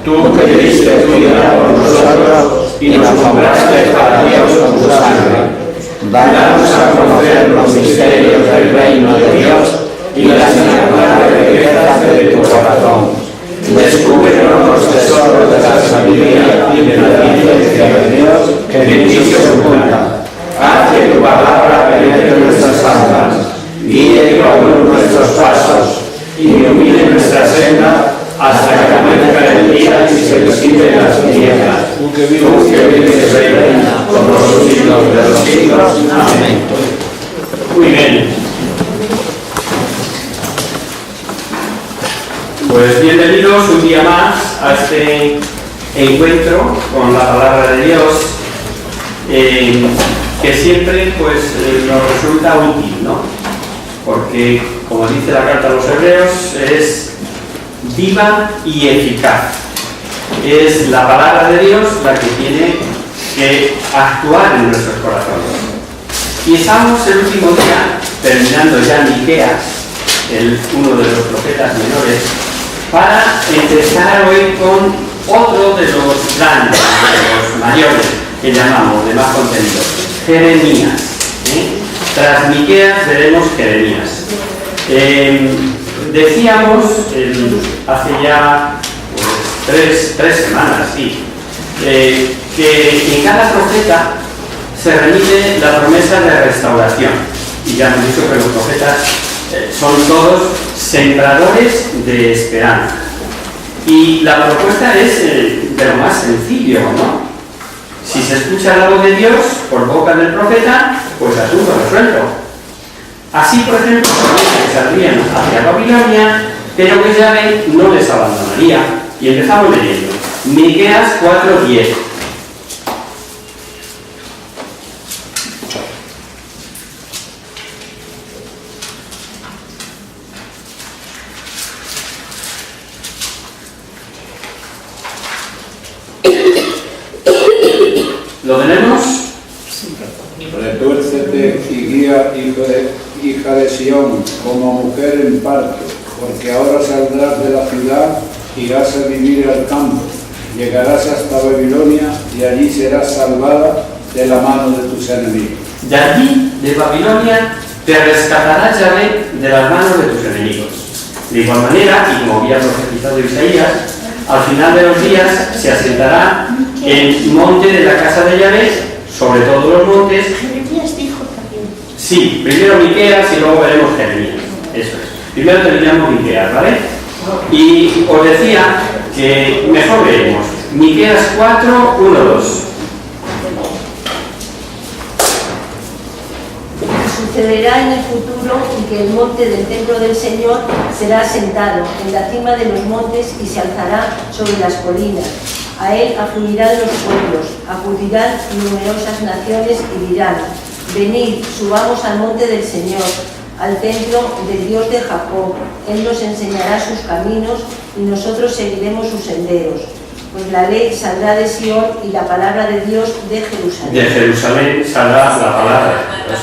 tú que diste tu vida por nosotros y nos compraste para Dios con tu sangre. Danos a conocer los misterios del reino de Dios y las innumerables riquezas de tu corazón. Descúbrenos los tesoros de la sabiduría y de la ciencia de Dios que en ti se oculta. Haz que tu palabra penetre nuestras almas, guíe con luz nuestros pasos y ilumine nuestra senda hasta que amanezca el día y se disipen las tinieblas. Tú que vives y reinas por los siglos de los siglos. Amén. Muy bien. Pues bienvenidos un día más a este encuentro con la palabra de Dios, que siempre pues nos resulta útil, ¿no? Porque, como dice la carta a los Hebreos, es viva y eficaz. Es la palabra de Dios la que tiene que actuar en nuestros corazones. Y estamos el último día, terminando ya Miqueas, uno de los profetas menores, para empezar hoy con otro de los grandes, de los mayores, que llamamos de más contenido, Jeremías. Tras Miqueas veremos Jeremías. Decíamos hace ya tres semanas, sí, que en cada profeta se remite la promesa de restauración. Y ya hemos dicho que los profetas son todos sembradores de esperanza. Y la propuesta es de lo más sencillo, ¿no? Si se escucha la voz de Dios por boca del profeta, pues asunto resuelto. Así, por ejemplo, que saldrían hacia Babilonia, pero que Yahvé no les abandonaría. Y empezamos leyendo. Miqueas 4:10. ¿Lo tenemos? Retúércete y guía, hija de Sión, como mujer en parto, porque ahora saldrás de la ciudad, irás a vivir al campo, llegarás hasta Babilonia y allí serás salvada de la mano de tus enemigos. De allí, de Babilonia, te rescatará Yahvé de las manos de tus enemigos. De igual manera, y como había profetizado Isaías, al final de los días se asentará el monte de la casa de Yahvé, sobre todos los montes. Jeremías dijo también. Sí, primero Miqueas y luego veremos Jeremías. Eso es. Primero terminamos Miqueas, ¿vale? Y os decía que mejor leemos. Miqueas 4, 1, 2. Sucederá en el futuro que el monte del templo del Señor será asentado en la cima de los montes y se alzará sobre las colinas. A él afluirán los pueblos, acudirán numerosas naciones y dirán: venid, subamos al monte del Señor, al templo del Dios de Jacob. Él nos enseñará sus caminos y nosotros seguiremos sus senderos. Pues la ley saldrá de Sión y la palabra de Dios de Jerusalén. De Jerusalén saldrá la palabra de Dios.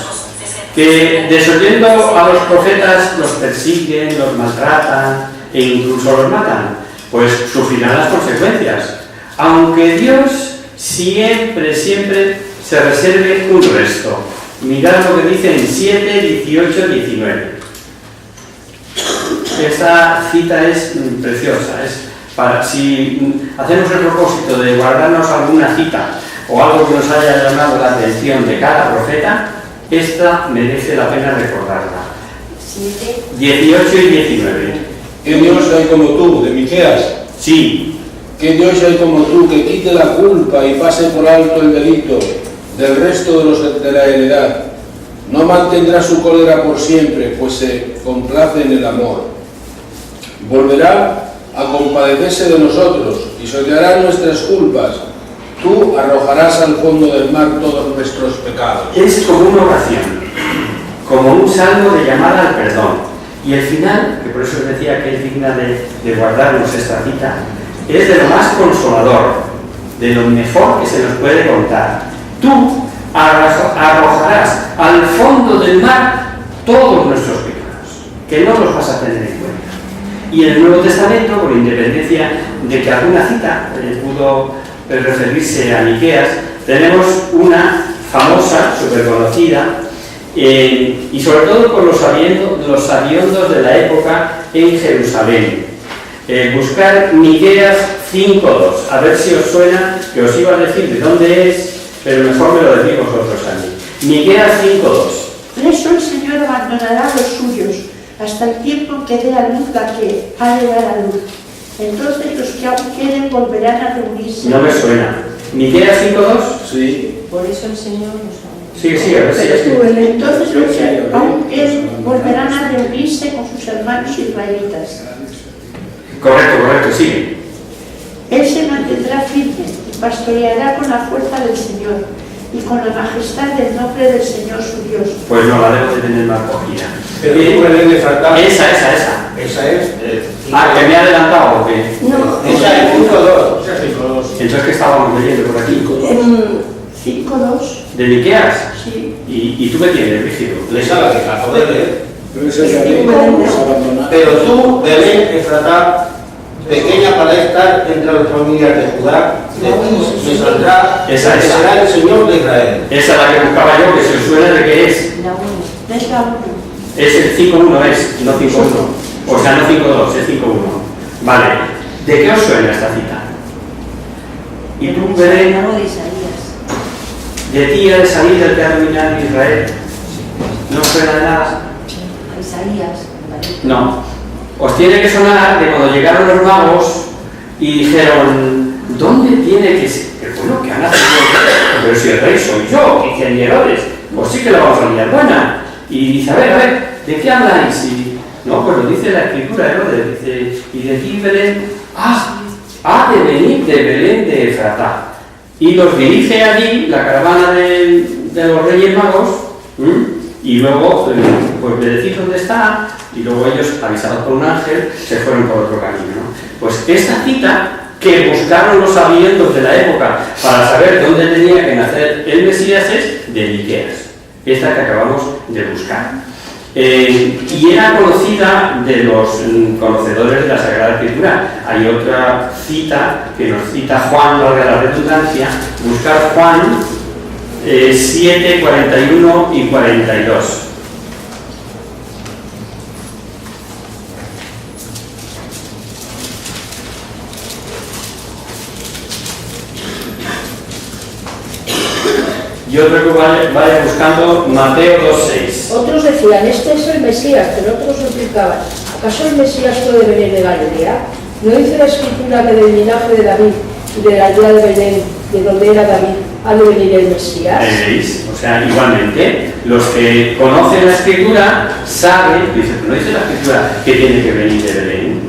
Que desoyendo a los profetas los persiguen, los maltratan e incluso los matan, pues sufrirán las consecuencias. Aunque Dios siempre se reserve un resto. Mirad lo que dice en 7, 18, 19. Esta cita es preciosa. Es para si hacemos el propósito de guardarnos alguna cita o algo que nos haya llamado la atención de cada profeta, esta merece la pena recordarla. 18 y 19. ¿Qué Dios hay como tú, de Miqueas? Sí. ¿Qué Dios hay como tú que quite la culpa y pase por alto el delito del resto de los de la heredad? No mantendrá su cólera por siempre, pues se complace en el amor. Volverá a compadecerse de nosotros y soltará nuestras culpas. Tú arrojarás al fondo del mar todos nuestros pecados. Es como una oración, como un salmo de llamada al perdón. Y el final, que por eso os decía que es digna de guardarnos esta cita, es de lo más consolador, de lo mejor que se nos puede contar. Tú arrojarás al fondo del mar todos nuestros pecados, que no los vas a tener en cuenta. Y en el Nuevo Testamento, con independencia de que alguna cita pudo referirse a Miqueas, tenemos una famosa, súper conocida, y sobre todo por los sabiondos de la época en Jerusalén. Buscar Miqueas 5.2, a ver si os suena, que os iba a decir de dónde es, pero mejor me lo decís vosotros a mí. Miqueas 5.2. Por eso el Señor abandonará a los suyos, hasta el tiempo que dé a luz la que ha de dar a luz. Entonces los que aún quieren volverán a reunirse. No me suena. ¿Miqueas 5.2? Sí. Por eso el Señor nos ama. Sí, sí, a ver si es. Entonces los que aún quieren volverán a reunirse con sus hermanos israelitas. Correcto, sigue. Él se mantendrá firme y pastoreará con la fuerza del Señor y con la majestad del nombre del Señor su Dios. Pues no, la debo de tener más cogida. Pero tú Belén de Efratá. Esa. Esa es. ¿Que me ha adelantado o qué? No, Esa es 5.2. Esa es 5.2. Entonces, ¿qué estábamos leyendo por aquí? 5.2. ¿De Miqueas? Sí. ¿Y tú qué tienes, Rígido? Esa la que acabo de leer. Pero esa es la que vamos a abandonar. Pero tú, Belén Efratá, pequeña para estar entre las familias de Judá, de ti me saldrá, Esa. que será el Señor de Israel. Esa es la que buscaba yo, que se os suena de qué es. La 1. Es la 1. Es el 5.1, es, no 5.1. O sea, no 5.2, es 5.1. Vale. ¿De qué os suena esta cita? Y tú, Belén, Algo de Isaías. de ti ha de salir el que ha dominado Israel. ¿No os suena de nada? A Isaías. ¿vale? No. Os tiene que sonar de cuando llegaron los magos y dijeron, ¿dónde tiene que ser? Bueno, que ha nacido el rey. Pero si el rey soy yo, que dice ni Herodes, pues sí que la vamos a liar buena. Y dice, a ver, ¿de qué habláis? Y, no, pues lo dice la escritura, Herodes, dice, y de aquí Belén, ha de venir de Belén de Efratá. Y los dirige allí, la caravana de los reyes magos, y luego, pues le decís dónde está, y luego ellos, avisados por un ángel, se fueron por otro camino, ¿no? Pues esta cita que buscaron los sabiendos de la época para saber dónde tenía que nacer el Mesías es de Miqueas, esta que acabamos de buscar. Y era conocida de los conocedores de la Sagrada Escritura. Hay otra cita que nos cita Juan, valga la redundancia, buscar Juan 7, 41 y 42. Y otro que vaya buscando Mateo 2.6. Otros decían, este es el Mesías, pero otros replicaban, ¿acaso el Mesías puede venir de Galilea? ¿No dice la Escritura que del linaje de David y de la aldea de Belén, de donde era David, ha de venir el Mesías? ¿Veis? O sea, igualmente, los que conocen la Escritura saben, dicen, no dice la Escritura que tiene que venir de Belén.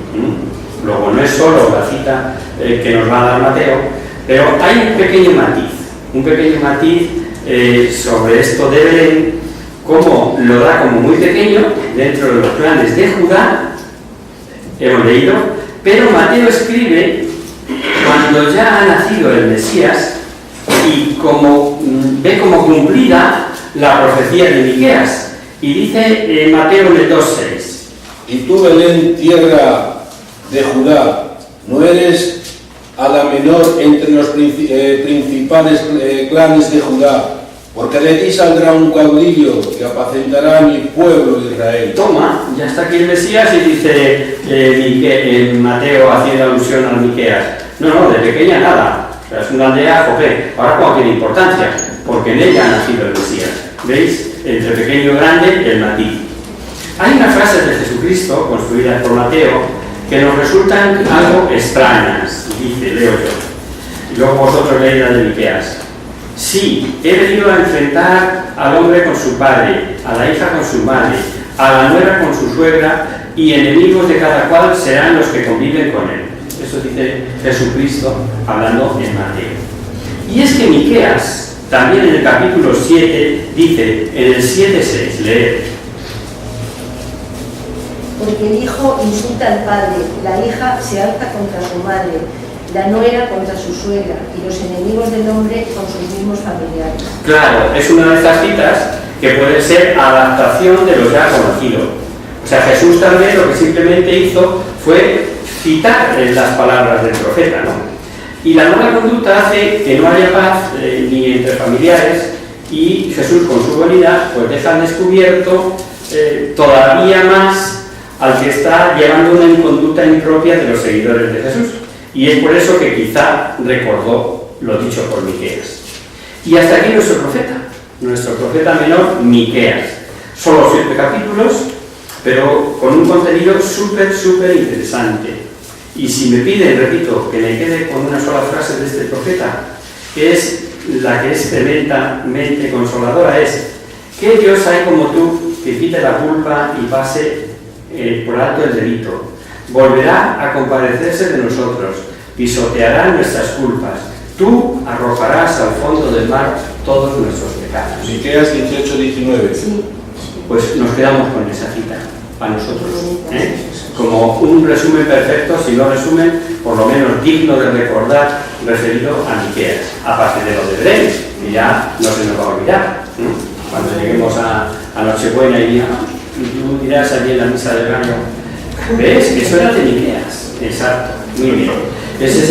Luego no es solo la cita que nos va a dar Mateo, pero hay un pequeño matiz sobre esto de Belén, como lo da como muy pequeño dentro de los planes de Judá, hemos leído, pero Mateo escribe cuando ya ha nacido el Mesías y como ve como cumplida la profecía de Miqueas, y dice Mateo en el 2.6. Y tú, Belén, tierra de Judá, no eres a la menor entre los principales clanes de Judá, porque de ti saldrá un caudillo que apacentará a mi pueblo Israel. Toma, ya está aquí el Mesías y dice Mateo haciendo alusión a Miqueas. No, de pequeña nada. O sea, es una aldea, jope. Ahora cuál tiene importancia, porque en ella ha nacido el Mesías. ¿Veis? Entre pequeño y grande, el matiz. Hay unas frases de Jesucristo, construidas por Mateo, que nos resultan algo extrañas. Dice, leo yo. Y luego vosotros leéis la de Miqueas. Sí, he venido a enfrentar al hombre con su padre, a la hija con su madre, a la nuera con su suegra, y enemigos de cada cual serán los que conviven con él. Eso dice Jesucristo hablando en Mateo. Y es que Miqueas, también en el capítulo 7, dice, en el 7:6, leer. Porque el hijo insulta al padre, la hija se alza contra su madre, la nuera contra su suegra, y los enemigos del hombre con sus mismos familiares. Claro, es una de estas citas que puede ser adaptación de lo ya conocido. O sea, Jesús también lo que simplemente hizo fue citar las palabras del profeta, ¿no? Y la mala conducta hace que no haya paz ni entre familiares, y Jesús con su venida pues deja al descubierto todavía más al que está llevando una conducta impropia de los seguidores de Jesús. Y es por eso que quizá recordó lo dicho por Miqueas. Y hasta aquí nuestro profeta menor, Miqueas. Solo 7 capítulos, pero con un contenido súper interesante. Y si me piden, repito, que me quede con una sola frase de este profeta, que es la que es tremendamente consoladora, es: ¿qué Dios hay como tú que quite la culpa y pase por alto el delito? Volverá a compadecerse de nosotros, pisoteará nuestras culpas, tú arrojarás al fondo del mar todos nuestros pecados. Miqueas 18:19. Sí. Pues nos quedamos con esa cita para nosotros, como un resumen perfecto, si no resumen, por lo menos digno de recordar, referido a Miqueas, aparte de lo de Belén, que ya no se nos va a olvidar, cuando lleguemos a Nochebuena y tú dirás allí en la misa del gallo, ¿ves? Eso era de Miqueas. Exacto, muy bien. Esa es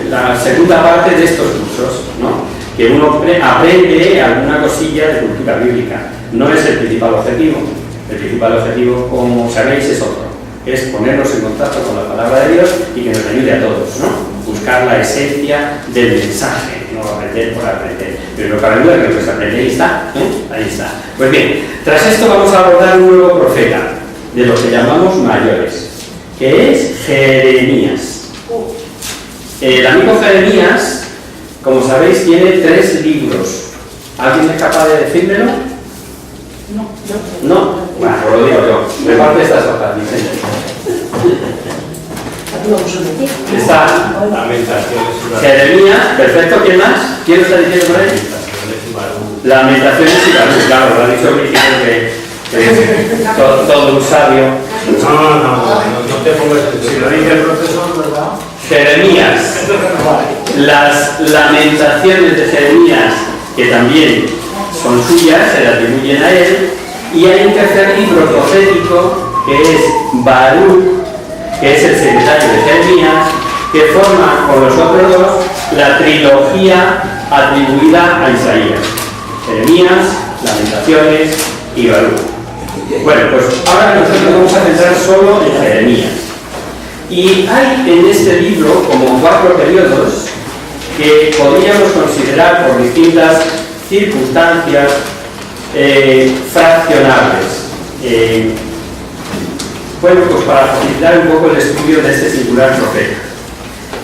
la segunda parte de estos cursos, ¿no? Que uno aprende alguna cosilla de cultura bíblica. No es el principal objetivo. El principal objetivo, como sabéis, es otro. Es ponernos en contacto con la palabra de Dios y que nos ayude a todos, ¿no? Buscar la esencia del mensaje, no aprender por aprender. Pero lo que ayuda es que pues aprender, ahí está, ahí está. Pues bien, tras esto vamos a abordar un nuevo profeta, de los que llamamos mayores, que es Jeremías. El amigo Jeremías, como sabéis, tiene 3 libros. ¿Alguien es capaz de decírmelo? No. Bueno, pues lo digo yo. Reparte estas hojas, Vicente. Está Jeremías, perfecto. ¿Quién más? ¿Quién está diciendo por ahí? Lamentaciones y Barú, claro, lo ha dicho Vicente, que todo un sabio. No te pongas. Si lo dice el profesor, ¿verdad? Jeremías, las lamentaciones de Jeremías, que también son suyas, se le atribuyen a él, y hay un tercer libro profético que es Baruch, que es el secretario de Jeremías, que forma con los otros 2 la trilogía atribuida a Isaías: Jeremías, Lamentaciones y Baruch. Bueno, pues ahora nosotros nos vamos a centrar solo en Jeremías. Y hay en este libro como 4 periodos que podríamos considerar por distintas circunstancias fraccionables. Bueno, pues para facilitar un poco el estudio de este singular profeta.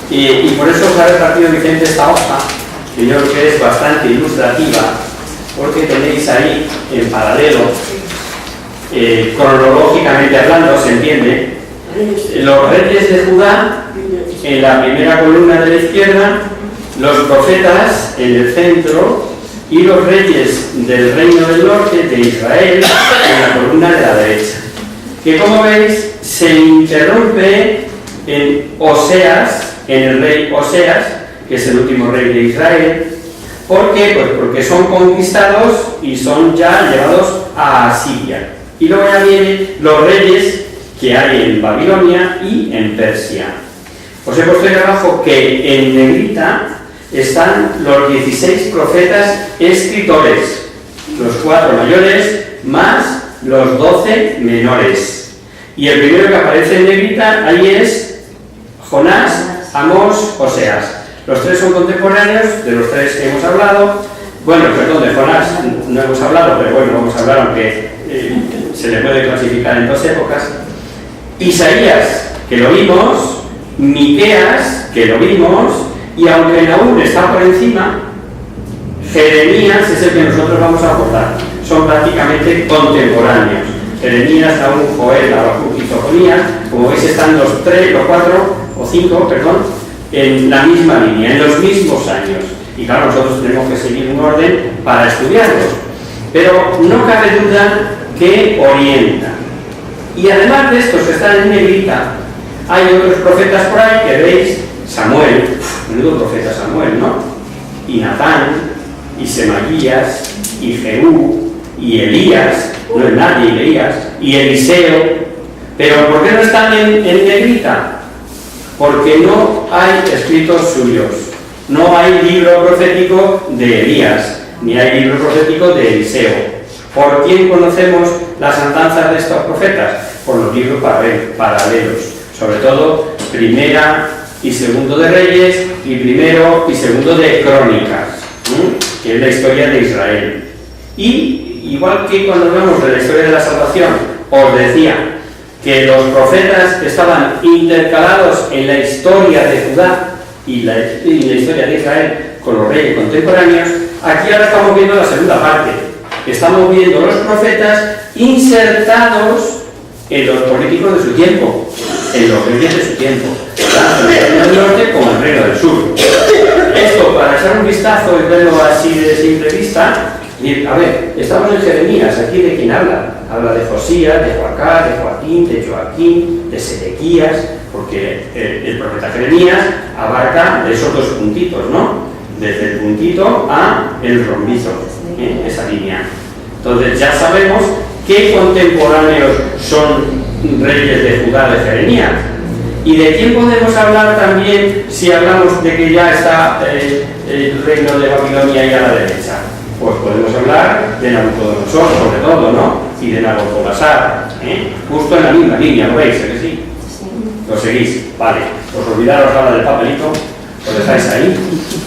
Y por eso os ha repartido Vicente esta hoja, que yo creo que es bastante ilustrativa, porque tenéis ahí en paralelo, cronológicamente hablando, se entiende, los reyes de Judá en la primera columna de la izquierda, los profetas en el centro y los reyes del reino del norte de Israel en la columna de la derecha, que como veis se interrumpe en Oseas, en el rey Oseas, que es el último rey de Israel. ¿Por qué? Pues porque son conquistados y son ya llevados a Asiria. Y luego ya vienen los reyes que hay en Babilonia y en Persia. Os he puesto ahí abajo que en negrita están los 16 profetas escritores, los 4 mayores más los 12 menores. Y el primero que aparece en negrita ahí es Jonás, Amós, Oseas. Los 3 son contemporáneos, de los 3 que hemos hablado. Bueno, perdón, de Jonás no hemos hablado, pero bueno, vamos a hablar, aunque se le puede clasificar en 2 épocas. Isaías, que lo vimos, Miqueas, que lo vimos, y aunque Nahum está por encima, Jeremías es el que nosotros vamos a abordar. Son prácticamente contemporáneos. Jeremías, Nahum, Joel, Habacuc y Sofonías, como veis, están los 4 o 5, en la misma línea, en los mismos años. Y claro, nosotros tenemos que seguir un orden para estudiarlos. Pero no cabe duda que orientan. Y además de estos que están en negrita, hay otros profetas por ahí que veis: Samuel, menudo profeta Samuel, ¿no? Y Natán, y Semaías, y Jehú, y Elías, no es nadie Elías, y Eliseo. Pero ¿por qué no están en negrita? Porque no hay escritos suyos, no hay libro profético de Elías, ni hay libro profético de Eliseo. ¿Por quién conocemos las andanzas de estos profetas? Por los libros paralelos, sobre todo Primera y Segundo de Reyes y Primero y Segundo de Crónicas, que es la historia de Israel. Y igual que cuando hablamos de la historia de la salvación, os decía que los profetas estaban intercalados en la historia de Judá y la historia de Israel con los reyes contemporáneos. Aquí ahora estamos viendo la segunda parte. Estamos viendo los profetas insertados en los políticos de su tiempo, en los reyes de su tiempo, tanto en el reino del norte como en el reino del sur. Esto, para echar un vistazo y verlo así de simple vista, y, a ver, estamos en Jeremías, aquí de quién habla. Habla de Josías, de Joacás, de Joaquín, de Joaquín, de Sedequías, porque el profeta Jeremías abarca esos dos puntitos, ¿no? Desde el puntito a el rombizo, esa línea. Entonces ya sabemos qué contemporáneos son reyes de Judá de Jeremías. ¿Y de quién podemos hablar también si hablamos de que ya está el reino de Babilonia ahí a la derecha? Pues podemos hablar de Nabucodonosor, sobre todo, ¿no? Y de Nabopolassar, justo en la misma línea, ¿lo veis? ¿Que sí? ¿Lo seguís? Vale. Os olvidaros ahora del papelito, lo dejáis ahí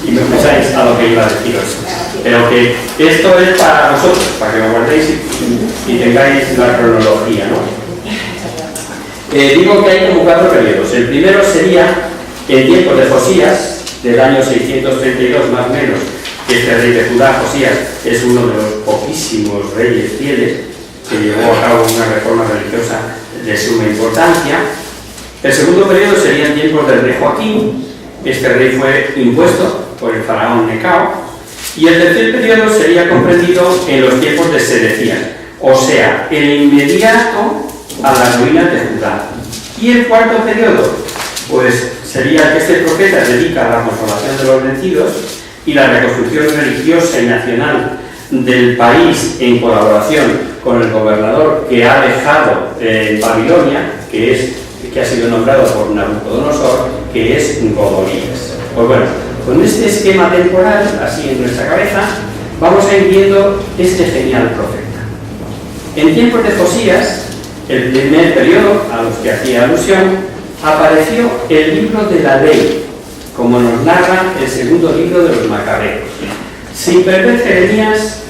y me escucháis a lo que iba a deciros. Pero que esto es para vosotros, para que lo guardéis y tengáis la cronología, ¿no? Digo que hay como 4 periodos. El primero sería el tiempo de Josías, del año 632 más o menos. Este rey de Judá, Josías, es uno de los poquísimos reyes fieles que llevó a cabo una reforma religiosa de suma importancia. El segundo periodo serían tiempos del rey Joaquín. Este rey fue impuesto por el faraón Necao. Y el tercer periodo sería comprendido en los tiempos de Sedecías, o sea, el inmediato a las ruinas de Judá. Y el cuarto periodo, pues sería que este profeta dedica a la consolación de los vencidos y la reconstrucción religiosa y nacional del país en colaboración con el gobernador que ha dejado Babilonia, que ha sido nombrado por Nabucodonosor, que es Godolías. Pues bueno, con este esquema temporal, así en nuestra cabeza, vamos a ir viendo este genial profeta. En tiempos de Josías, el primer periodo a los que hacía alusión, apareció el libro de la ley, como nos narra el segundo libro de los Macabeos. Sin perder Jeremías,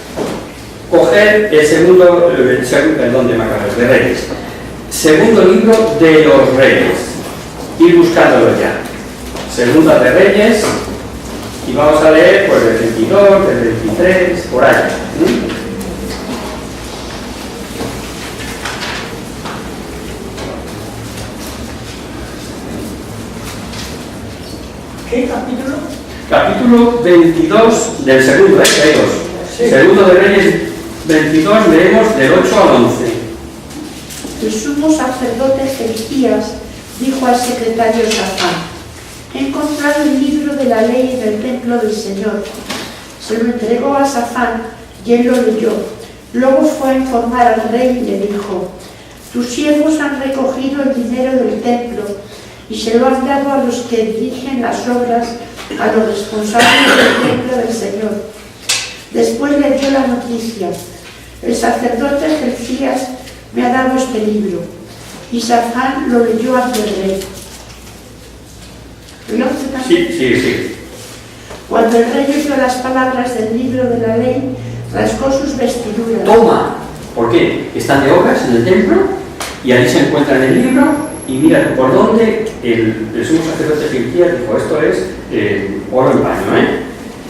coger el segundo, de Macabeos, de Reyes. Segundo libro de los Reyes. Ir buscándolo ya. Segunda de Reyes, y vamos a leer pues del 22, del 23, por ahí. ¿Qué capítulo? Capítulo 22 del segundo, que hay dos. Sí. Segundo de Reyes 22, leemos del 8 al 11. El sumo sacerdote Hilcías dijo al secretario Safán: he encontrado el libro de la ley en el templo del Señor. Se lo entregó a Safán y él lo leyó. Luego fue a informar al rey y le dijo: tus siervos han recogido el dinero del templo y se lo han dado a los que dirigen las obras, a los responsables del templo del Señor. Después le dio la noticia: el sacerdote Hilcías me ha dado este libro. Y Safán lo leyó ante el rey. Sí. Cuando el rey oyó las palabras del libro de la ley, rasgó sus vestiduras. ¡Toma! ¿Por qué? Están de obras en el templo y allí se encuentra en el libro. Y mira por dónde el sumo sacerdote Hilcías dijo: esto es oro en paño,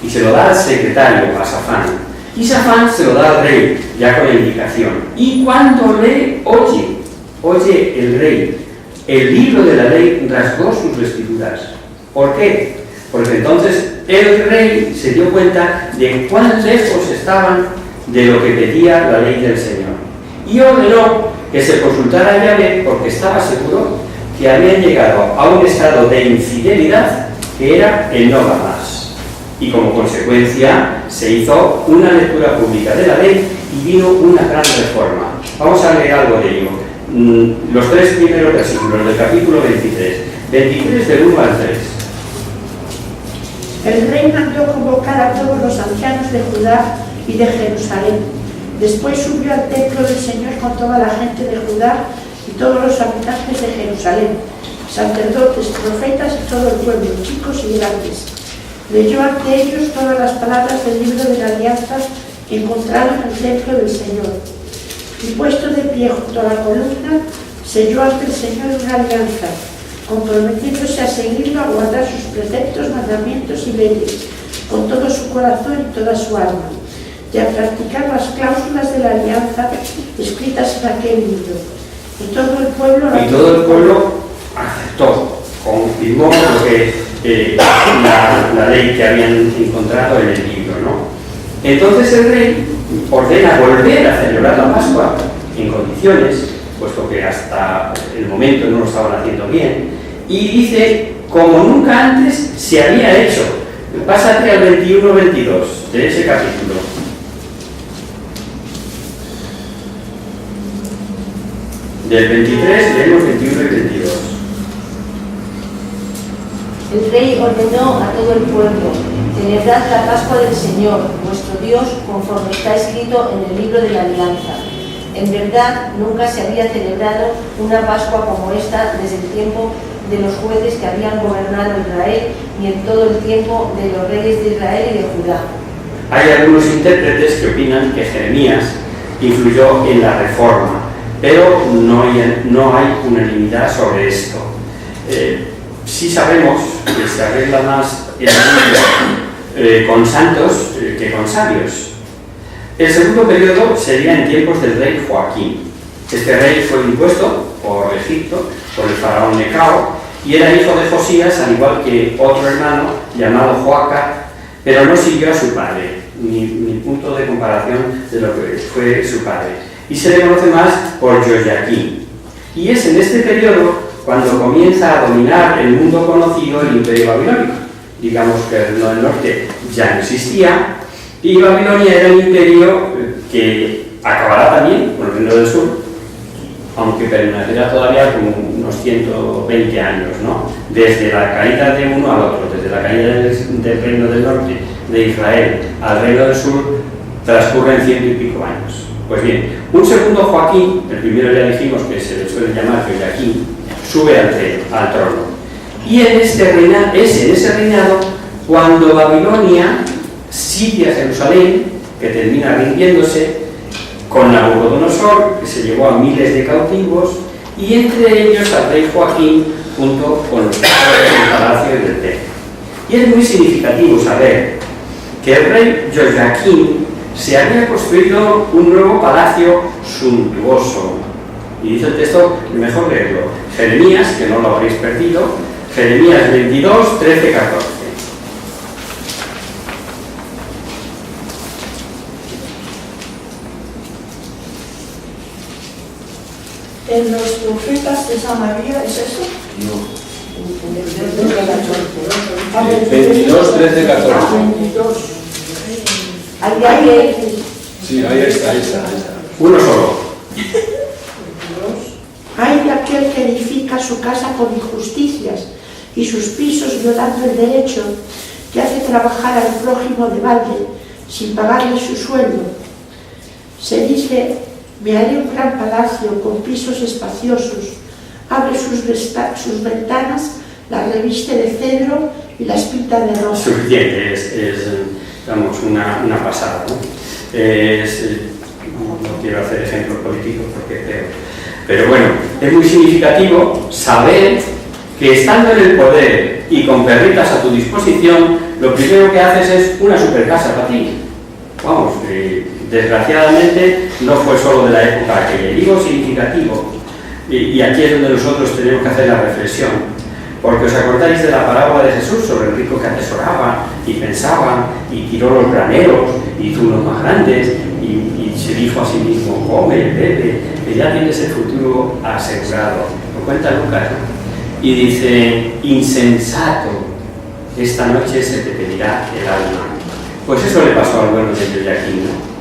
y se lo da al secretario, a Safán. Y Safán se lo da al rey, ya con la indicación. Y cuando lee, oye el rey, el libro de la ley, rasgó sus vestiduras. ¿Por qué? Porque entonces el rey se dio cuenta de cuán lejos estaban de lo que pedía la ley del Señor. Y ordenó que se consultara a Yahvé, porque estaba seguro que habían llegado a un estado de infidelidad que era el no va más. Y como consecuencia se hizo una lectura pública de la ley y vino una gran reforma. Vamos a leer algo de ello. Los 3 primeros versículos del capítulo 23. 23 del 1 al 3. El rey mandó convocar a todos los ancianos de Judá y de Jerusalén. Después subió al templo del Señor con toda la gente de Judá y todos los habitantes de Jerusalén, sacerdotes, profetas y todo el pueblo, chicos y grandes. Leyó ante ellos todas las palabras del libro de la alianza encontrado en el templo del Señor. Y puesto de pie junto a la columna, selló ante el Señor una alianza, comprometiéndose a seguirlo, a guardar sus preceptos, mandamientos y leyes, con todo su corazón y toda su alma, y a practicar las cláusulas de la alianza escritas en aquel libro. Y todo el pueblo aceptó, confirmó lo que la ley que habían encontrado en el libro, ¿no? Entonces el rey ordena volver a celebrar la Pascua en condiciones, puesto que hasta el momento no lo estaban haciendo bien, y dice, como nunca antes se había hecho. Pásate al 21-22 de ese capítulo. Del 23 leemos 21 y 22. El rey ordenó a todo el pueblo: celebrad la Pascua del Señor, vuestro Dios, conforme está escrito en el libro de la alianza. En verdad, nunca se había celebrado una Pascua como esta desde el tiempo de los jueces que habían gobernado Israel, ni en todo el tiempo de los reyes de Israel y de Judá. Hay algunos intérpretes que opinan que Jeremías influyó en la reforma, pero no hay unanimidad sobre esto. Sí sabemos que se arregla más el mundo con santos que con sabios. El segundo periodo sería en tiempos del rey Joaquín. Este rey fue impuesto por Egipto, por el faraón Necao, y era hijo de Josías, al igual que otro hermano llamado Joaca, pero no siguió a su padre, ni punto de comparación de lo que fue su padre. Y se le conoce más por Joyaquín. Y es en este periodo cuando comienza a dominar el mundo conocido el Imperio Babilónico. Digamos que el reino del norte ya no existía, y Babilonia era un imperio que acabará también con el reino del sur, aunque permanecerá todavía como unos 120 años, ¿no? Desde la caída de uno al otro, desde la caída del reino del norte, de Israel, al reino del sur, transcurren 100 y pico años. Pues bien, un segundo Joaquín, el primero ya dijimos que se le suele llamar Joyaquín, sube al trono. Y es en ese reinado cuando Babilonia sitia Jerusalén, que termina rindiéndose, con Nabucodonosor, que se llevó a miles de cautivos, y entre ellos al rey Joaquín, junto con los del palacio y del templo. Y es muy significativo saber que el rey Joyaquín se había construido un nuevo palacio suntuoso. Y dice el texto, mejor leerlo, Jeremías, que no lo habréis perdido, Jeremías 22, 13, 14. En los profetas de Samaria, ¿es eso? No. A ver, 22, 13, 14. 22. Sí, ahí está. Uno solo. Hay de aquel que edifica su casa con injusticias y sus pisos violando el derecho, que hace trabajar al prójimo de balde sin pagarle su sueldo. Se dice: me haré un gran palacio con pisos espaciosos, abre sus ventanas, las reviste de cedro y las pinta de rosa. Suficiente, es digamos, una pasada, ¿no? No quiero hacer ejemplos políticos porque creo. Pero bueno, es muy significativo saber que estando en el poder y con perritas a tu disposición, lo primero que haces es una super casa para ti. Vamos, desgraciadamente no fue solo de la época aquella. Digo significativo, y aquí es donde nosotros tenemos que hacer la reflexión, porque os acordáis de la parábola de Jesús sobre el rico que atesoraba y pensaba y tiró los graneros y hizo unos más grandes y se dijo a sí mismo: come, bebe, que ya tienes el futuro asegurado. Lo cuenta Lucas, ¿no? Y dice: insensato, esta noche se te pedirá el alma. Pues eso le pasó al bueno de Yoyaquín, ¿no?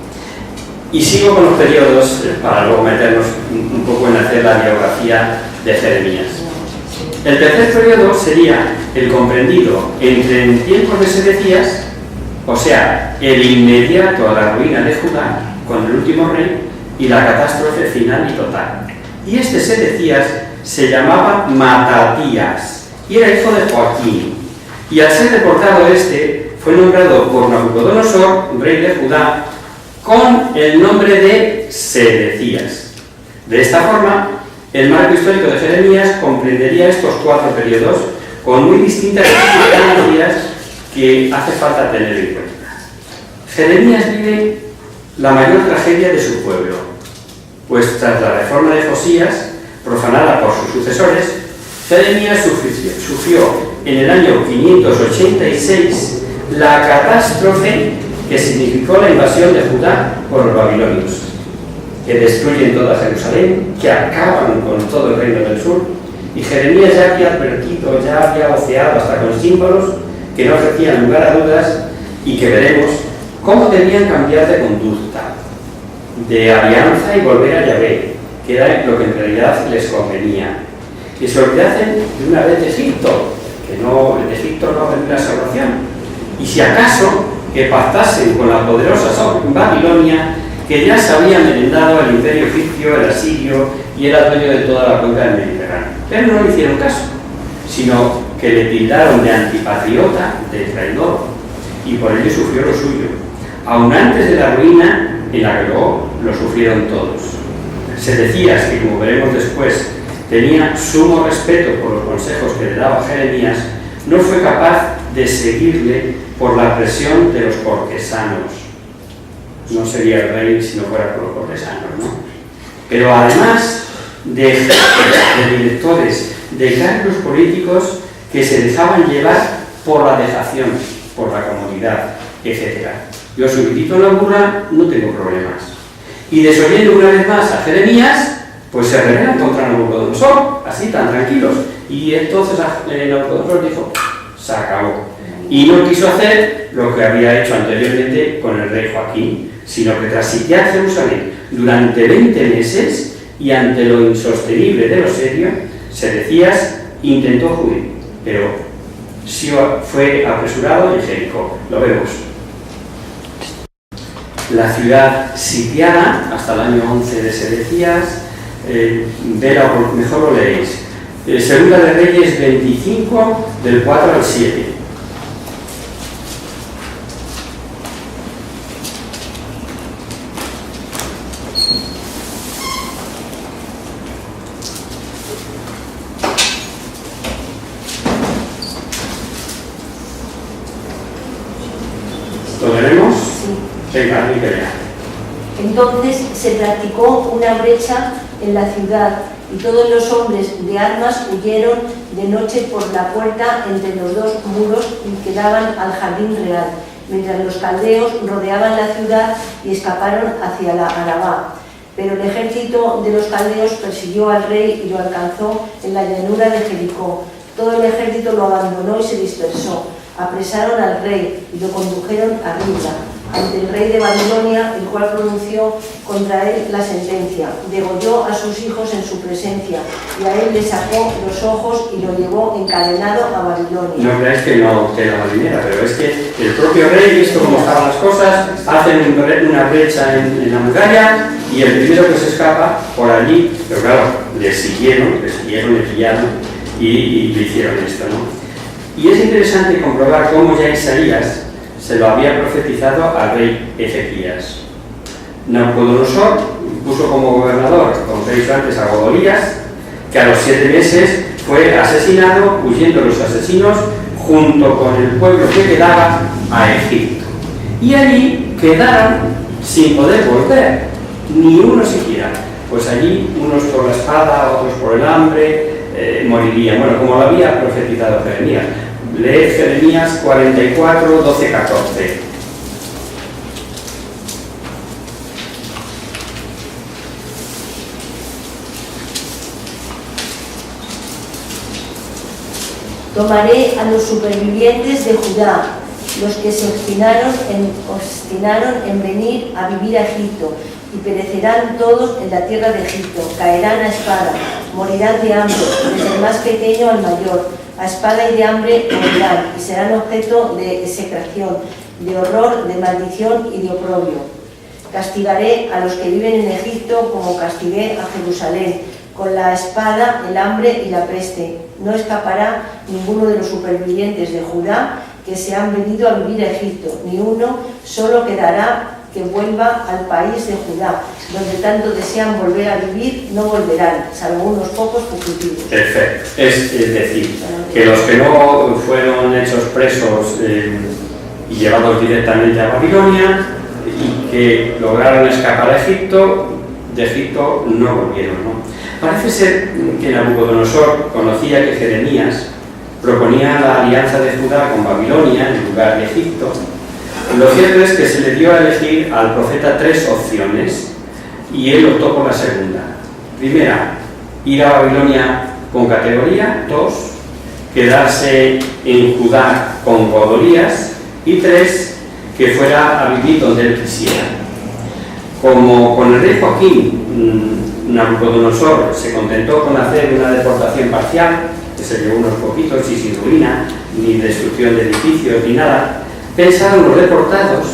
Y sigo con los periodos para luego meternos un poco en hacer la biografía de Jeremías. El tercer periodo sería el comprendido entre en tiempos de Sedecías, o sea, el inmediato a la ruina de Judá con el último rey y la catástrofe final y total. Y este Sedecías se llamaba Matatías y era hijo de Joaquín. Y al ser deportado fue nombrado por Nabucodonosor, rey de Judá, con el nombre de Sedecías. De esta forma, el marco histórico de Jeremías comprendería estos 4 periodos con muy distintas circunstancias que hace falta tener en cuenta. Jeremías vive la mayor tragedia de su pueblo, pues tras la reforma de Josías, profanada por sus sucesores, Jeremías sufrió en el año 586 la catástrofe que significó la invasión de Judá por los babilonios, que destruyen toda Jerusalén, que acaban con todo el reino del sur, y Jeremías ya había advertido, ya había voceado hasta con símbolos que no ofrecían lugar a dudas y que veremos cómo debían cambiar de conducta, de alianza y volver a Yahvé, que era lo que en realidad les convenía. Que se olvidasen de una vez de Egipto, que no, en Egipto no vendrá salvación, y si acaso que pactasen con la poderosa Babilonia, que ya se había merendado el imperio egipcio, el asirio y era dueño de toda la cuenca del Mediterráneo. Pero no le hicieron caso, sino que le tildaron de antipatriota, de traidor, y por ello sufrió lo suyo, aun antes de la ruina en la que luego lo sufrieron todos. Sedecías, que como veremos después, tenía sumo respeto por los consejos que le daba Jeremías, no fue capaz de seguirle por la presión de los cortesanos. No sería el rey si no fuera por los cortesanos, ¿no? Pero además de directores, de cargos políticos que se dejaban llevar por la dejación, por la comodidad, etc. Yo soy un en la burra, no tengo problemas. Y desoyendo una vez más a Jeremías, pues se rebelan contra Nabucodonosor, así tan tranquilos. Y entonces Nabucodonosor dijo, se acabó. Y no quiso hacer lo que había hecho anteriormente con el rey Joaquín, sino que tras sitiar Jerusalén durante 20 meses y ante lo insostenible de lo serio, Sedecías intentó huir, pero fue apresurado en Jericó. Lo vemos. La ciudad sitiada hasta el año 11 de Sedecías, mejor lo leéis. Segunda de Reyes 25, del 4 al 7. ¿Lo tenemos? Sí. Venga, Entonces se practicó una brecha en la ciudad y todos los hombres de armas huyeron de noche por la puerta entre los 2 muros que daban al jardín real, mientras los caldeos rodeaban la ciudad y escaparon hacia la Arabá. Pero el ejército de los caldeos persiguió al rey y lo alcanzó en la llanura de Jericó. Todo el ejército lo abandonó y se dispersó. Apresaron al rey y lo condujeron a Ribla, ante el rey de Babilonia, el cual pronunció contra él la sentencia. Degolló a sus hijos en su presencia, y a él le sacó los ojos y lo llevó encadenado a Babilonia. No creáis que no queda marinera, pero es que el propio rey, visto cómo estaban las cosas, hacen una brecha en la muralla, y el primero que se escapa por allí, pero claro, le siguieron, le pillaron y le hicieron esto, ¿no? Y es interesante comprobar cómo ya Isaías se lo había profetizado al rey Ezequías. Nabucodonosor puso como gobernador, como veis antes, a Godolías, que a los 7 meses fue asesinado, huyendo los asesinos junto con el pueblo que quedaba a Egipto. Y allí quedaron sin poder volver, ni uno siquiera. Pues allí, unos por la espada, otros por el hambre, morirían. Bueno, como lo había profetizado Jeremías. Leed Jeremías 44, 12, 14. Tomaré a los supervivientes de Judá, los que se obstinaron en venir a vivir a Egipto, y perecerán todos en la tierra de Egipto, caerán a espada, morirán de hambre, desde el más pequeño al mayor, a espada y de hambre morirán, y serán objeto de execración, de horror, de maldición y de oprobio. Castigaré a los que viven en Egipto como castigué a Jerusalén, con la espada, el hambre y la peste. No escapará ninguno de los supervivientes de Judá que se han venido a vivir a Egipto, ni uno solo quedará que vuelva al país de Judá, donde tanto desean volver a vivir, no volverán, salvo unos pocos fugitivos. Perfecto. Es decir, que los que no fueron hechos presos y llevados directamente a Babilonia y que lograron escapar a Egipto, de Egipto no volvieron, ¿no? Parece ser que Nabucodonosor conocía que Jeremías proponía la alianza de Judá con Babilonia en lugar de Egipto. Lo cierto es que se le dio a elegir al profeta 3 opciones y él optó por la segunda. Primera, ir a Babilonia con categoría. 2, quedarse en Judá con Godolías. Y 3, que fuera a vivir donde él quisiera. Como con el rey Joaquín, Nabucodonosor se contentó con hacer una deportación parcial, que se llevó unos poquitos y sin ruina, ni destrucción de edificios, ni nada. Pensaron los deportados,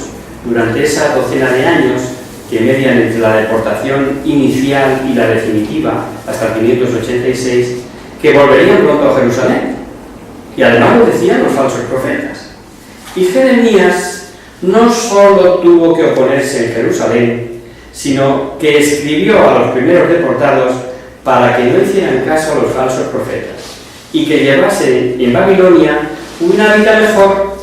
durante esa docena de años que median entre la deportación inicial y la definitiva, hasta 586, que volverían pronto a Jerusalén. Y además lo decían los falsos profetas. Y Jeremías no solo tuvo que oponerse en Jerusalén, sino que escribió a los primeros deportados para que no hicieran caso a los falsos profetas y que llevasen en Babilonia una vida mejor,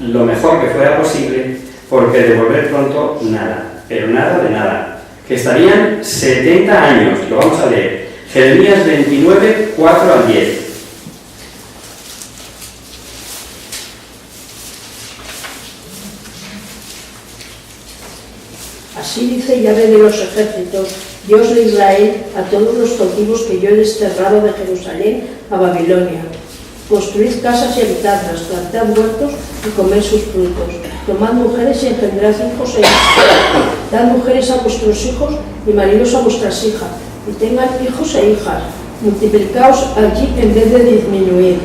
lo mejor que fuera posible, porque de volver pronto nada, pero nada de nada, que estarían 70 años, lo vamos a leer, Jeremías 29, 4 al 10. Así dice Yahvé de los ejércitos, Dios de Israel, a todos los cautivos que yo he desterrado de Jerusalén a Babilonia. Construid casas y habitadlas, plantad huertos y comed sus frutos. Tomad mujeres y engendrad hijos e hijas. Dad mujeres a vuestros hijos y maridos a vuestras hijas, y tengan hijos e hijas. Multiplicaos allí en vez de disminuir.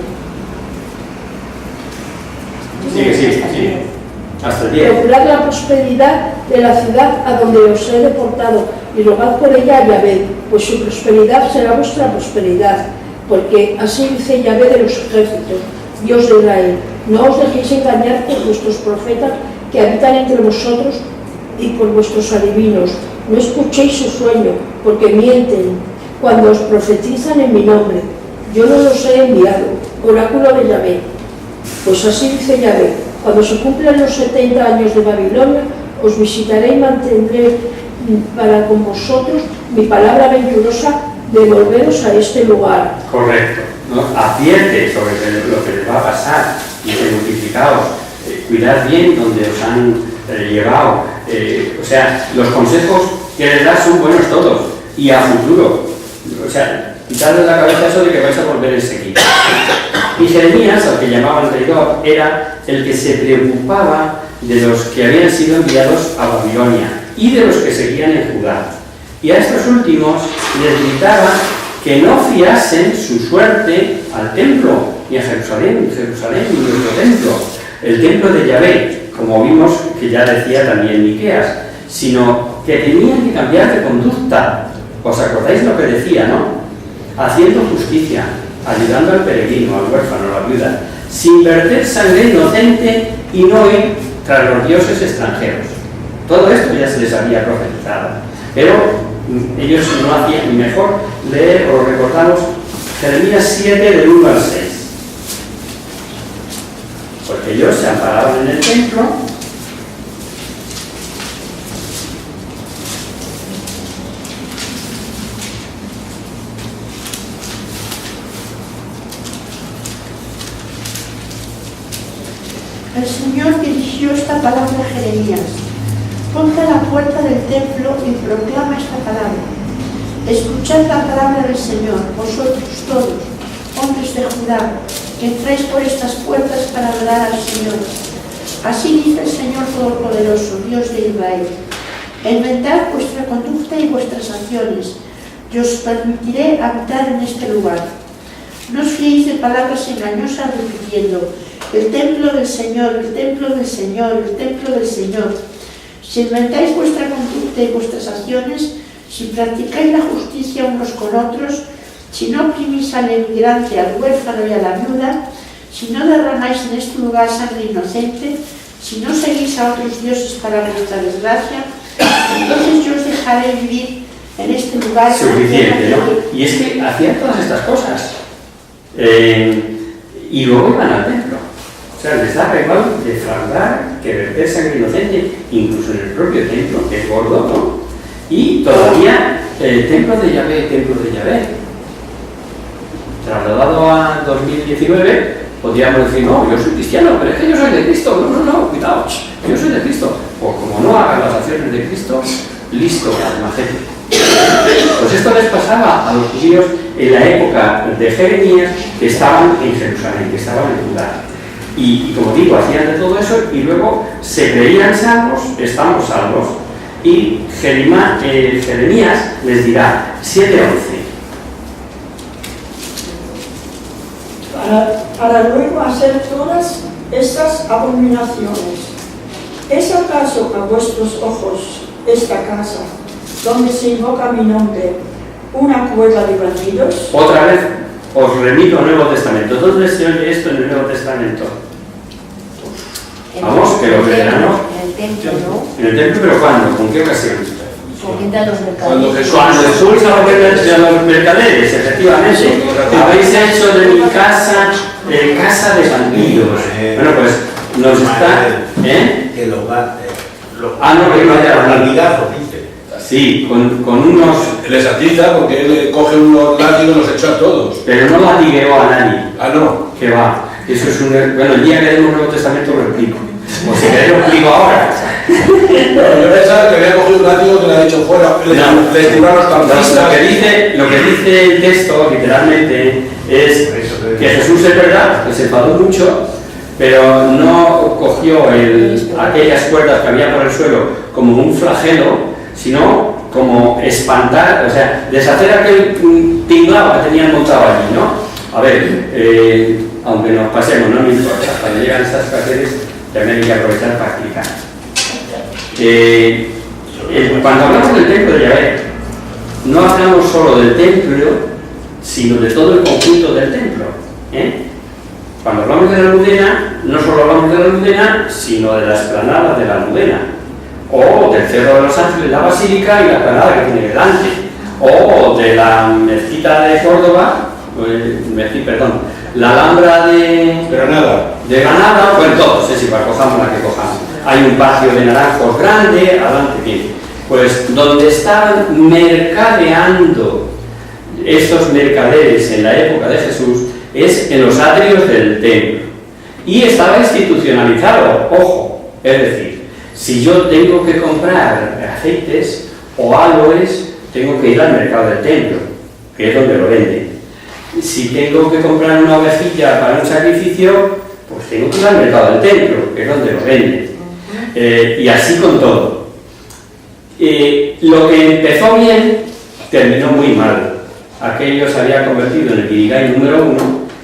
Sigue. Hasta el 10. Procurad la prosperidad de la ciudad a donde os he deportado y rogad por ella a Yahvé, pues su prosperidad será vuestra prosperidad. Porque así dice Yahvé de los ejércitos, Dios de Israel, no os dejéis engañar por vuestros profetas que habitan entre vosotros y por vuestros adivinos. No escuchéis su sueño, porque mienten cuando os profetizan en mi nombre. Yo no los he enviado, oráculo de Yahvé. Pues así dice Yahvé, cuando se cumplan los 70 años de Babilonia, os visitaré y mantendré para con vosotros mi palabra venturosa de volveros a este lugar. Correcto, ¿no? Advierte sobre lo que les va a pasar y multiplicaos, cuidad bien donde os han llevado, o sea, los consejos que les da son buenos todos y a futuro, o sea, quitarles la cabeza eso de que vais a volver enseguida. Y Jeremías, al que llamaban traidor, era el que se preocupaba de los que habían sido enviados a Babilonia y de los que seguían en Judá. Y a estos últimos les gritaba que no fiasen su suerte al templo, ni a Jerusalén, ni nuestro templo, el templo de Yahvé, como vimos que ya decía también Miqueas, sino que tenían que cambiar de conducta. ¿Os acordáis lo que decía, no? Haciendo justicia, ayudando al peregrino, al huérfano, a la viuda, sin verter sangre inocente y no ir tras los dioses extranjeros. Todo esto ya se les había profetizado, pero ellos no hacían. Mejor leer o recordamos Jeremías 7 del 1 al 6, porque ellos se amparaban en el templo. El Señor dirigió esta palabra a Jeremías. Ponte a la puerta del templo y proclama esta palabra. Escuchad la palabra del Señor, vosotros todos, hombres de Judá, que entráis por estas puertas para adorar al Señor. Así dice el Señor Todopoderoso, Dios de Israel. Enmendad vuestra conducta y vuestras acciones, y os permitiré habitar en este lugar. No os fiéis de palabras engañosas repitiendo: el templo del Señor, el templo del Señor, el templo del Señor. Si inventáis vuestra conducta y vuestras acciones, si practicáis la justicia unos con otros, si no oprimís al emigrante, al huérfano y a la viuda, si no derramáis en este lugar sangre inocente, si no seguís a otros dioses para vuestra desgracia, entonces yo os dejaré vivir en este lugar. Suficiente, ¿no? Y es que hacían todas estas cosas. Y luego iban al templo. O sea, les da igual defraudar que verter sangre inocente, incluso en el propio templo, que es gordo, ¿no? Y todavía el templo de Yahvé. Trasladado a 2019, podríamos decir: no, yo soy cristiano, pero es que yo soy de Cristo. No, cuidado, yo soy de Cristo. Pues como no hagan las acciones de Cristo, listo, almacén. Pues esto les pasaba a los judíos en la época de Jeremías, que estaban en Jerusalén, que estaban en Judá. Y como digo, hacían de todo eso y luego se creían salvos, estamos salvos. Y Jeremías les dirá 7:11. Para luego hacer todas estas abominaciones. ¿Es acaso a vuestros ojos esta casa, donde se invoca mi nombre, una cueva de bandidos? Otra vez os remito al Nuevo Testamento. ¿Dónde se oye esto en el Nuevo Testamento? Vamos, que los veteranos. En el templo, ¿no? En el templo, pero ¿cuándo? ¿Con qué ocasión? Comienza los mercaderes. Cuando Jesús a los mercaderes, efectivamente. Habéis hecho de mi casa casa de bandidos. Bueno, pues nos está. Que lo va. No, que va a bandigazos, dice. Sí, con unos. les atiza porque él coge unos látigos y los echa a todos. Pero no latigueó a nadie. Ah, no. Que va. Eso es un. Bueno, el día que demos un Nuevo Testamento lo explico. O si queréis lo explico ahora. Yo pensaba que había cogido un látigo que le ha dicho fuera. Les tiraron los campistas. Lo que dice el texto, literalmente, es que Jesús, es verdad, que se enfadó mucho, pero no cogió aquellas cuerdas que había por el suelo como un flagelo, sino como espantar, o sea, deshacer aquel tinglado que tenían montado allí, ¿no? A ver, aunque nos pasemos, no me importa, cuando llegan estas ocasiones también hay que aprovechar para explicar. Cuando hablamos del templo de Yahvé, no hablamos solo del templo, sino de todo el conjunto del templo. Cuando hablamos de la Almudena, no solo hablamos de la Almudena, sino de la explanada de la Almudena, o del Cerro de los Ángeles, la Basílica y la explanada que tiene delante, o de la mezquita de Córdoba, la Alhambra de Granada, pues todos, es igual, cojamos la que cojamos. Hay un patio de naranjos grande, adelante tiene. Pues donde estaban mercadeando estos mercaderes en la época de Jesús es en los atrios del templo. Y estaba institucionalizado, ojo, es decir, si yo tengo que comprar aceites o aloes, tengo que ir al mercado del templo, que es donde lo venden. Si tengo que comprar una ovejilla para un sacrificio, pues tengo que ir al mercado del templo, que es donde lo venden. Y así con todo. Lo que empezó bien, terminó muy mal. Aquello se había convertido en el Guirigay número 1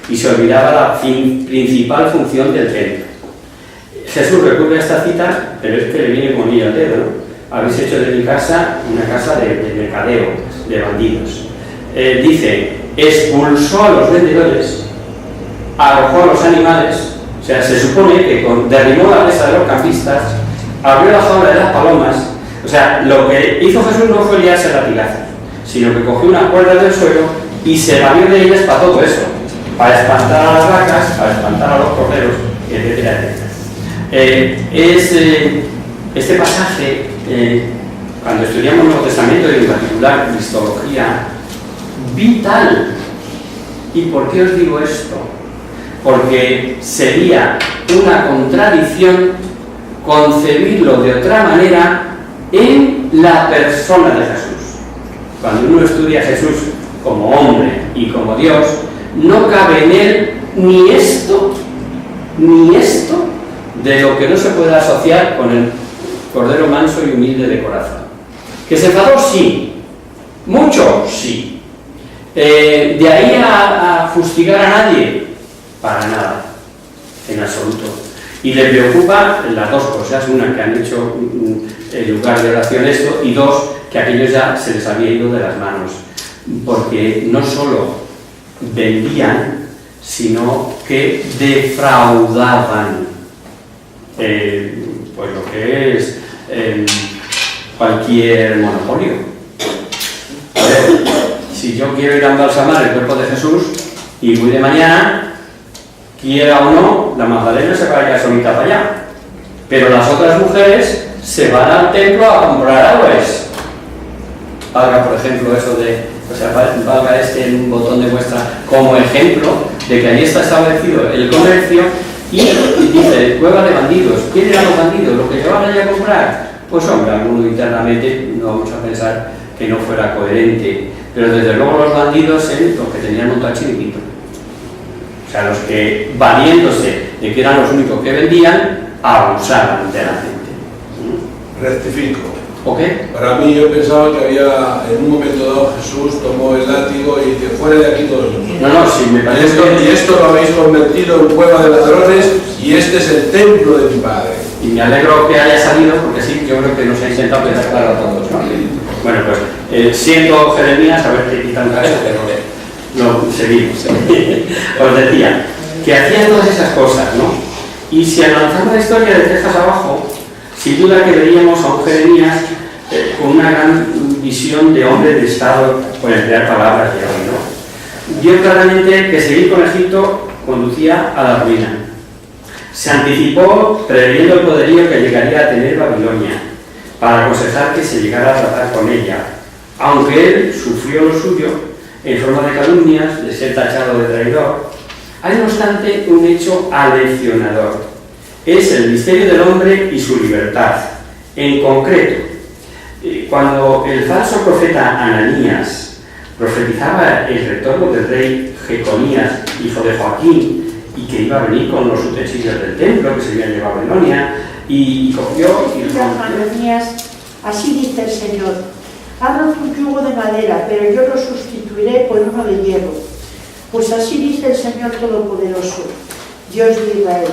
y se olvidaba la principal función del templo. Jesús recurre a esta cita, pero es que le viene como anillo al dedo, ¿no? Habéis hecho de mi casa una casa de mercadeo, de bandidos. Dice, expulsó a los vendedores, arrojó a los animales. O sea, se supone que derribó la mesa de los campistas, abrió la jaula de las palomas. O sea, lo que hizo Jesús no fue liarse a latigazos, sino que cogió unas cuerdas del suelo y se valió de ellas para todo eso, para espantar a las vacas, para espantar a los corderos, etcétera, etcétera. Este pasaje, cuando estudiamos el Nuevo Testamento y en particular Cristología, vital. ¿Y por qué os digo esto? Porque sería una contradicción concebirlo de otra manera en la persona de Jesús. Cuando uno estudia a Jesús como hombre y como Dios, no cabe en él ni esto de lo que no se puede asociar con el cordero manso y humilde de corazón. ¿Que se enfadó? Sí. ¿Mucho? Sí. ¿De ahí a fustigar a nadie? Para nada, en absoluto. Y le preocupa las dos cosas: una, que han hecho el lugar de oración esto, y dos, que aquello ya se les había ido de las manos, porque no solo vendían, sino que defraudaban, pues lo que es cualquier monopolio. A ver, si yo quiero ir a embalsamar el cuerpo de Jesús y voy de mañana, quiera o no, la Magdalena se va a ir solita para allá, pero las otras mujeres se van al templo a comprar aguas. Valga, por ejemplo, eso de, o sea, valga este en un botón de muestra como ejemplo de que ahí está establecido el comercio. Y dice, cueva de bandidos. ¿Quién eran los bandidos? ¿Los que llevaban allá a comprar? Pues hombre, alguno internamente, no vamos a pensar que no fuera coherente, pero desde luego los bandidos eran los que tenían un chiringuito. O sea, los que, valiéndose de que eran los únicos que vendían, abusaban de la gente. Rectifico. ¿Ok? Para mí, yo pensaba que había, en un momento dado, Jesús tomó el látigo y que fuera de aquí todos los niños. No, sí, me parece y esto lo habéis convertido en cueva de ladrones, y este es el templo de mi Padre. Y me alegro que haya salido, porque sí, yo creo que nos ha intentado quedar claro a todos, ¿no? Bueno, pues, siendo Jeremías, a ver qué quitan cabeza, pero no, seguimos. Os decía, que hacían todas esas cosas, ¿no? Y si analizamos la historia de Texas abajo, sin duda que veríamos a un Jeremías con una gran visión de hombre de Estado, por emplear palabras de hoy, ¿no? Vio claramente que seguir con Egipto conducía a la ruina. Se anticipó previendo el poderío que llegaría a tener Babilonia, para aconsejar que se llegara a tratar con ella, aunque él sufrió lo suyo en forma de calumnias, de ser tachado de traidor. Hay, no obstante, un hecho aleccionador. Es el misterio del hombre y su libertad. En concreto, cuando el falso profeta Ananías profetizaba el retorno del rey Jeconías, hijo de Joaquín, y que iba a venir con los utensilios del templo que se habían llevado a Babilonia, y cogió y Ananías, así dice el Señor: ha roto un yugo de madera, pero yo lo sustituiré por uno de hierro. Pues así dice el Señor Todopoderoso, Dios de Israel: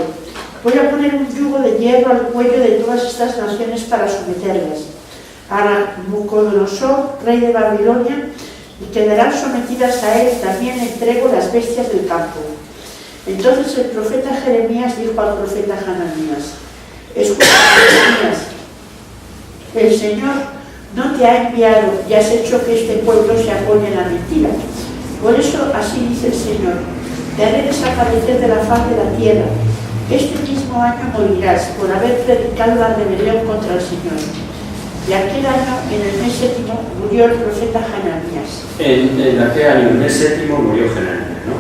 voy a poner un yugo de hierro al cuello de todas estas naciones para someterlas a Nabucodonosor, rey de Babilonia, y quedarán sometidas a él. También entrego las bestias del campo. Entonces el profeta Jeremías dijo al profeta Hananías: escucha, Jeremías, el Señor no te ha enviado y has hecho que este pueblo se apoye en la mentira. Por eso así dice el Señor: te haré desaparecer de la faz de la tierra. Este mismo año morirás por haber predicado la rebelión contra el Señor. Y aquel año, en el mes séptimo, murió el profeta Hananías. En aquel año, en el mes séptimo, murió Hananías, ¿no?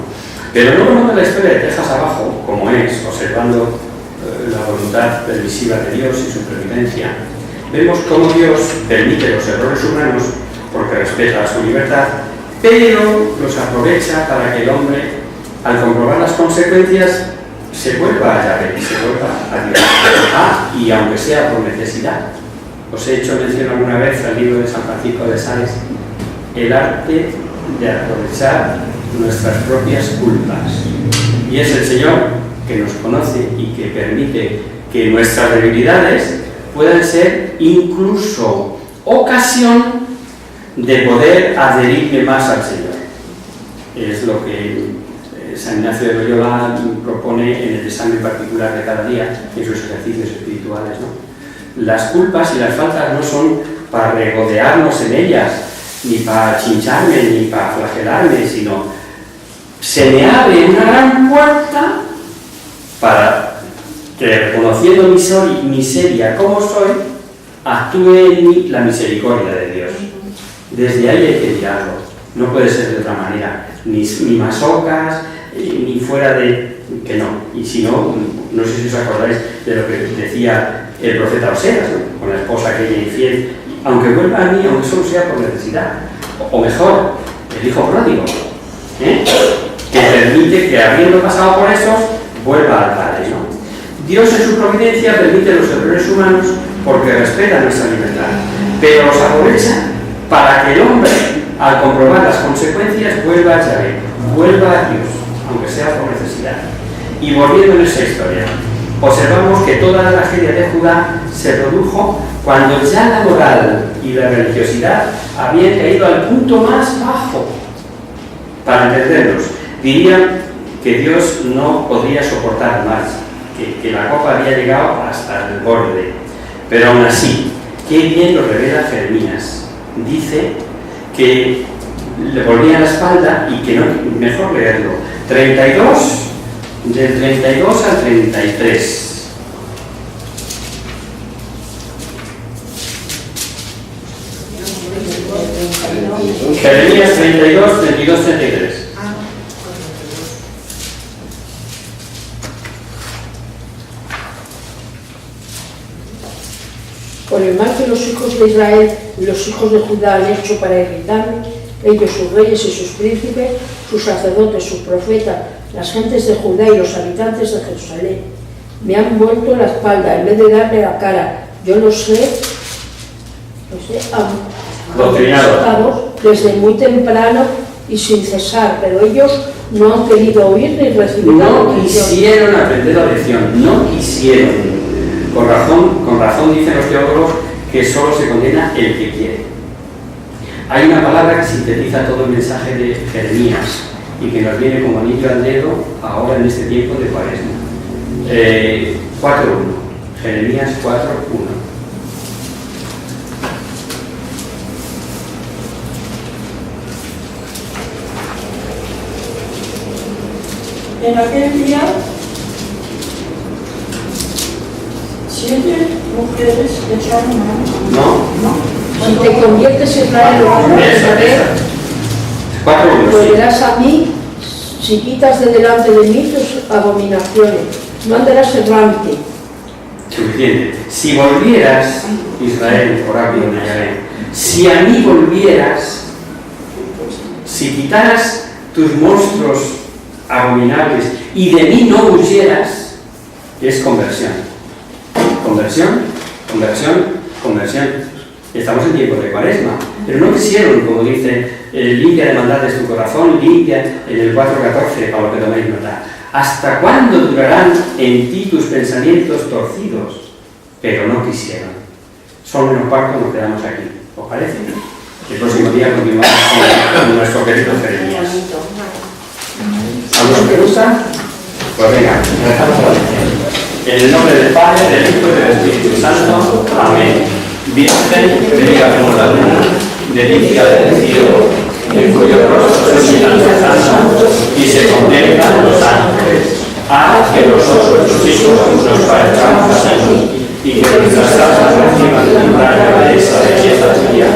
Pero luego vemos la historia de Texas abajo, como es, observando la voluntad permisiva de Dios y su previdencia. Vemos cómo Dios permite los errores humanos porque respeta su libertad, pero los aprovecha para que el hombre, al comprobar las consecuencias, se vuelva a Yahvé, se vuelva a Dios. Y aunque sea por necesidad. Os he hecho mención alguna vez al libro de San Francisco de Sales, el arte de aprovechar nuestras propias culpas. Y es el Señor que nos conoce y que permite que nuestras debilidades puedan ser incluso ocasión de poder adherirme más al Señor. Es lo que San Ignacio de Loyola propone en el examen particular de cada día, en sus ejercicios espirituales, ¿no? Las culpas y las faltas no son para regodearnos en ellas, ni para chincharme, ni para flagelarme, sino se me abre una gran puerta para que, reconociendo mi miseria como soy, actúe en mí la misericordia de Dios. Desde ahí hay que mirarlo, no puede ser de otra manera, ni masocas, ni fuera de que no. Y si no, no sé si os acordáis de lo que decía el profeta Oseas, ¿no? Con la esposa aquella infiel, aunque vuelva a mí, aunque solo sea por necesidad, o mejor, el hijo pródigo, que permite que, habiendo pasado por eso, vuelva al Padre, ¿no? Dios en su providencia permite los errores humanos porque respeta nuestra libertad, pero los aprovecha para que el hombre, al comprobar las consecuencias, vuelva a Yahvé, vuelva a Dios, aunque sea por necesidad. Y volviendo en esa historia, observamos que toda la tragedia de Judá se produjo cuando ya la moral y la religiosidad habían caído al punto más bajo. Para entendernos, dirían que Dios no podría soportar más, que la copa había llegado hasta el borde. Pero aún así, qué bien lo revela Jeremías. Dice que le volvía la espalda y que no, mejor leerlo. 32, del 32 al 33. Jeremías 32, 32, 33. Por el mal que los hijos de Israel y los hijos de Judá han hecho para irritarme, ellos, sus reyes y sus príncipes, sus sacerdotes, sus profetas, las gentes de Judá y los habitantes de Jerusalén, me han vuelto la espalda en vez de darle la cara. Yo los he Doctrinado desde muy temprano y sin cesar, pero ellos no han querido oír ni recibir la no lección. quisieron aprender la lección, no quisieron. Con razón dicen los teólogos que solo se condena el que quiere. Hay una palabra que sintetiza todo el mensaje de Jeremías y que nos viene como anillo al dedo ahora en este tiempo de Cuaresma. 4.1. Jeremías 4.1. En aquel día, 7 mujeres echaron mano. ¿No? Si te conviertes en Israel, volverás a mí si quitas de delante de mí tus abominaciones. No andarás errante. Suficiente. Si volvieras, Israel, oráculo de Yahvé, si a mí volvieras, si quitaras tus monstruos abominables y de mí no huyeras, es conversión. Conversión, conversión, conversión. Estamos en tiempo de Cuaresma, pero no quisieron, como dice, limpia de maldades tu corazón, limpia en el 4.14, para lo que toméis nota. ¿Hasta cuándo durarán en ti tus pensamientos torcidos? Pero no quisieron. Solo en los cuartos nos quedamos aquí. ¿Os parece? El próximo día continuamos con nuestro querido Jeremías. ¿Alguno que gusta? Pues venga, rezamos a la oración. En el nombre del Padre, del Hijo y del Espíritu Santo. Amén. Virgen, venga como la luna, delicia del cielo, en cuyo rostro se miran los santos y se contemplan los ángeles. Haz que nosotros, tus hijos, nos parezcamos a ti y que nuestras casas reciban el umbral de esa belleza tuya,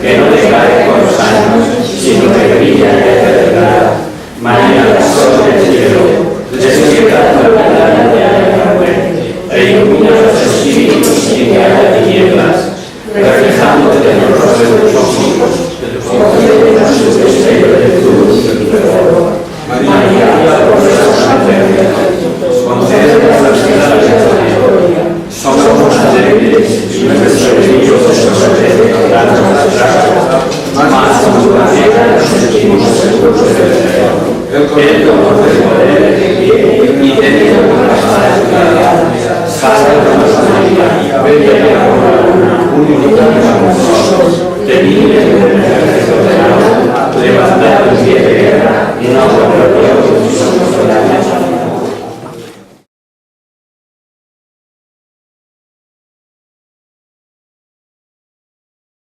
que no decae con los años, sino que brilla en la eternidad. María, sol del cielo, despierta la verdad de la muerte, e ilumina los espíritus y que haya tinieblas, reflejándote en los rostros de tus hijos, de tu misterio de cruz. María, por nuestros enfermos, concédenos la vida de la gloria. Somos alegres y nuestro brillo se la más pura nos sentimos seguros del Señor. Él conoce el poder que quiere y teniendo con la sabiduría, sálvanos María, bella como la luna, única para nosotros, tenible